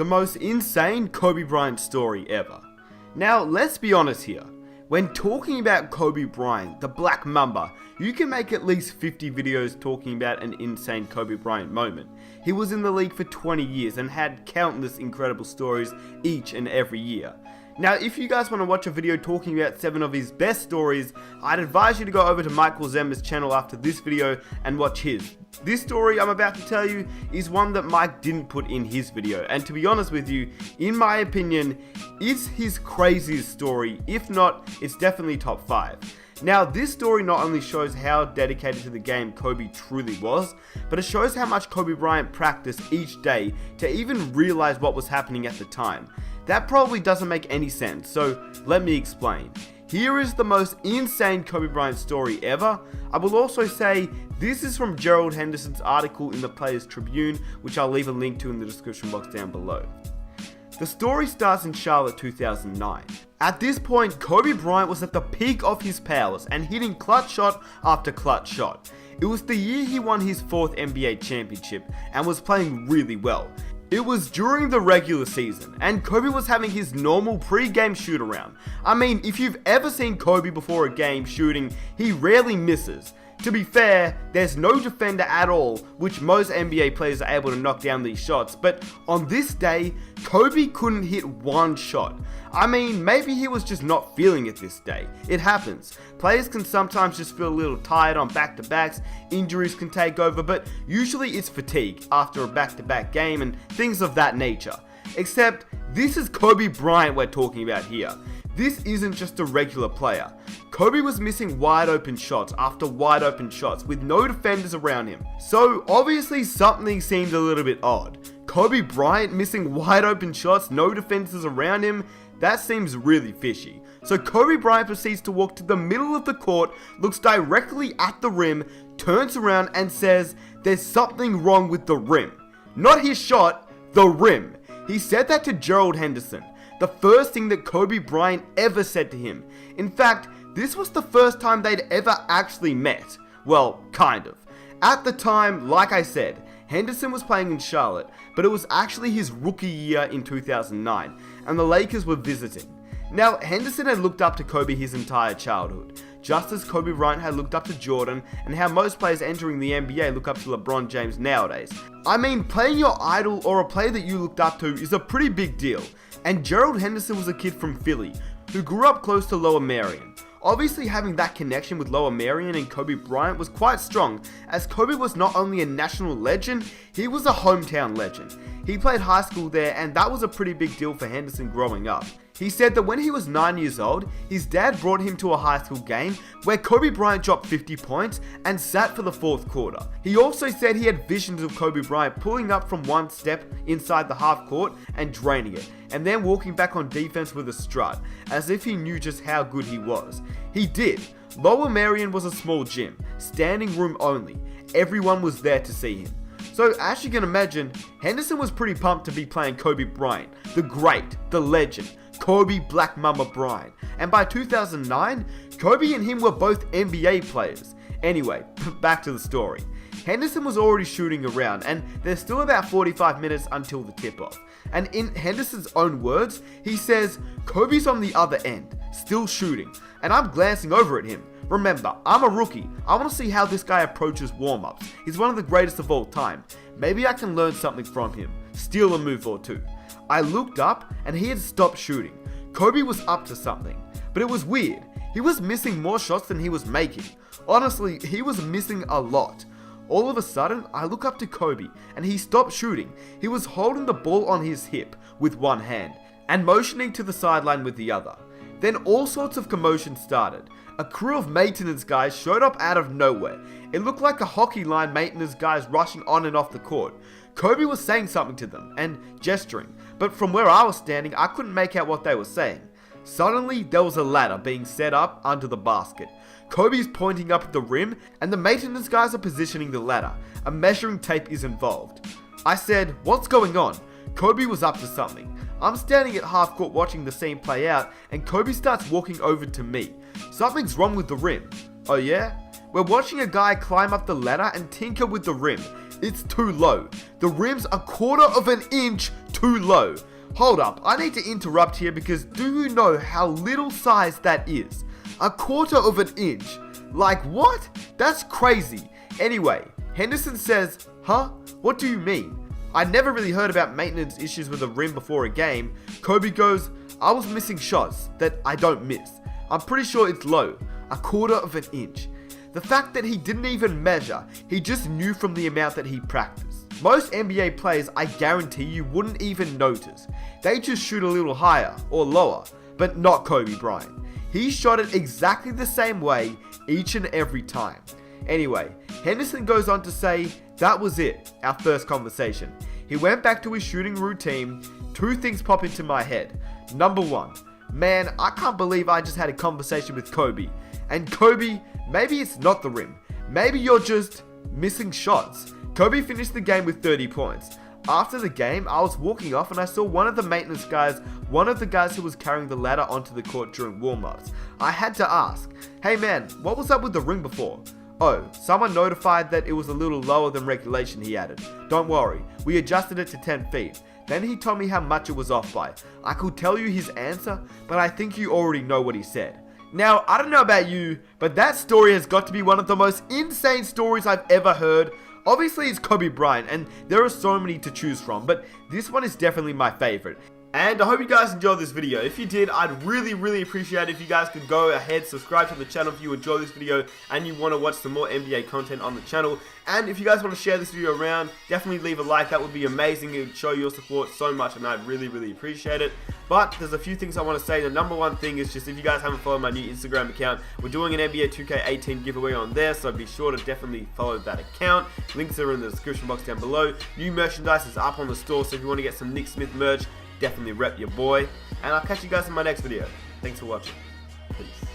The most insane Kobe Bryant story ever. Now, let's be honest here. When talking about Kobe Bryant, the Black Mamba, you can make at least 50 videos talking about an insane Kobe Bryant moment. He was in the league for 20 years and had countless incredible stories each and every year. Now, if you guys want to watch a video talking about 7 of his best stories, I'd advise you to go over to Michael Zemmer's channel after this video and watch his. This story I'm about to tell you is one that Mike didn't put in his video, and to be honest with you, in my opinion, it's his craziest story. If not, it's definitely top 5. Now, this story not only shows how dedicated to the game Kobe truly was, but it shows how much Kobe Bryant practiced each day to even realize what was happening at the time. That probably doesn't make any sense, so let me explain. Here is the most insane Kobe Bryant story ever. I will also say this is from Gerald Henderson's article in the Players Tribune, which I'll leave a link to in the description box down below. The story starts in Charlotte 2009. At this point, Kobe Bryant was at the peak of his powers and hitting clutch shot after clutch shot. It was the year he won his 4th NBA championship and was playing really well. It was during the regular season, and Kobe was having his normal pre-game shoot around. I mean, if you've ever seen Kobe before a game shooting, he rarely misses. To be fair, there's no defender at all, which most NBA players are able to knock down these shots, but on this day, Kobe couldn't hit one shot. I mean, maybe he was just not feeling it this day. It happens. Players can sometimes just feel a little tired on back-to-backs, injuries can take over, but usually it's fatigue after a back-to-back game and things of that nature. Except, this is Kobe Bryant we're talking about here. This isn't just a regular player. Kobe was missing wide open shots after wide open shots with no defenders around him. So obviously something seemed a little bit odd. Kobe Bryant missing wide open shots, no defenders around him, that seems really fishy. So Kobe Bryant proceeds to walk to the middle of the court, looks directly at the rim, turns around and says, "There's something wrong with the rim." Not his shot, the rim. He said that to Gerald Henderson. The first thing that Kobe Bryant ever said to him. In fact, this was the first time they'd ever actually met. Well, kind of. At the time, like I said, Henderson was playing in Charlotte, but it was actually his rookie year in 2009, and the Lakers were visiting. Now, Henderson had looked up to Kobe his entire childhood, just as Kobe Bryant had looked up to Jordan, and how most players entering the NBA look up to LeBron James nowadays. I mean, playing your idol or a player that you looked up to is a pretty big deal, and Gerald Henderson was a kid from Philly, who grew up close to Lower Merion. Obviously, having that connection with Lower Merion and Kobe Bryant was quite strong, as Kobe was not only a national legend, he was a hometown legend. He played high school there, and that was a pretty big deal for Henderson growing up. He said that when he was 9 years old, his dad brought him to a high school game where Kobe Bryant dropped 50 points and sat for the 4th quarter. He also said he had visions of Kobe Bryant pulling up from one step inside the half court and draining it, and then walking back on defense with a strut, as if he knew just how good he was. He did. Lower Merion was a small gym, standing room only. Everyone was there to see him. So as you can imagine, Henderson was pretty pumped to be playing Kobe Bryant, the great, the legend, Kobe Black Mamba Bryant. And by 2009, Kobe and him were both NBA players. Anyway, back to the story. Henderson was already shooting around, and there's still about 45 minutes until the tip-off. And in Henderson's own words, he says, "Kobe's on the other end, still shooting, and I'm glancing over at him. Remember, I'm a rookie. I want to see how this guy approaches warm-ups. He's one of the greatest of all time. Maybe I can learn something from him, steal a move or two." I looked up and he had stopped shooting. Kobe was up to something, but it was weird. He was missing more shots than he was making. Honestly, he was missing a lot. All of a sudden, I look up to Kobe and he stopped shooting. He was holding the ball on his hip with one hand and motioning to the sideline with the other. Then all sorts of commotion started. A crew of maintenance guys showed up out of nowhere. It looked like a hockey line maintenance guys rushing on and off the court. Kobe was saying something to them and gesturing, but from where I was standing, I couldn't make out what they were saying. Suddenly, there was a ladder being set up under the basket. Kobe's pointing up at the rim, and the maintenance guys are positioning the ladder. A measuring tape is involved. I said, "What's going on?" Kobe was up to something. I'm standing at half court watching the scene play out, and Kobe starts walking over to me. "Something's wrong with the rim." "Oh yeah?" "We're watching a guy climb up the ladder and tinker with the rim. it's too low. The rim's a quarter of an inch too low. Hold up, I need to interrupt here because do you know how little size that is? A quarter of an inch. Like what? That's crazy. Anyway, Henderson says, huh? What do you mean? I never really heard about maintenance issues with a rim before a game. Kobe goes, I was missing shots that I don't miss. I'm pretty sure it's low. A quarter of an inch. The fact that he didn't even measure, he just knew from the amount that he practiced. Most NBA players, I guarantee you, wouldn't even notice. They just shoot a little higher or lower, but not Kobe Bryant. He shot it exactly the same way each and every time. Anyway, Henderson goes on to say, that was it, our first conversation. He went back to his shooting routine. Two things pop into my head. Number one, man, I can't believe I just had a conversation with Kobe. And Kobe, maybe it's not the rim. Maybe you're just missing shots. Kobe finished the game with 30 points. After the game, I was walking off and I saw one of the maintenance guys, one of the guys who was carrying the ladder onto the court during warm-ups. I had to ask, hey man, what was up with the rim before? Oh, someone notified that it was a little lower than regulation, he added. Don't worry, we adjusted it to 10 feet. Then he told me how much it was off by. I could tell you his answer, but I think you already know what he said. Now, I don't know about you, but that story has got to be one of the most insane stories I've ever heard. Obviously, it's Kobe Bryant, and there are so many to choose from, but this one is definitely my favorite. And I hope you guys enjoyed this video. If you did, I'd really appreciate it if you guys could go ahead, subscribe to the channel if you enjoy this video and you want to watch some more NBA content on the channel. And if you guys want to share this video around, definitely leave a like. That would be amazing. It would show your support so much and I'd really appreciate it. But there's a few things I want to say. The number one thing is just if you guys haven't followed my new Instagram account, we're doing an NBA 2K18 giveaway on there, so be sure to definitely follow that account. Links are in the description box down below. New merchandise is up on the store, so if you want to get some Nick Smith merch, definitely rep your boy. And I'll catch you guys in my next video. Thanks for watching. Peace.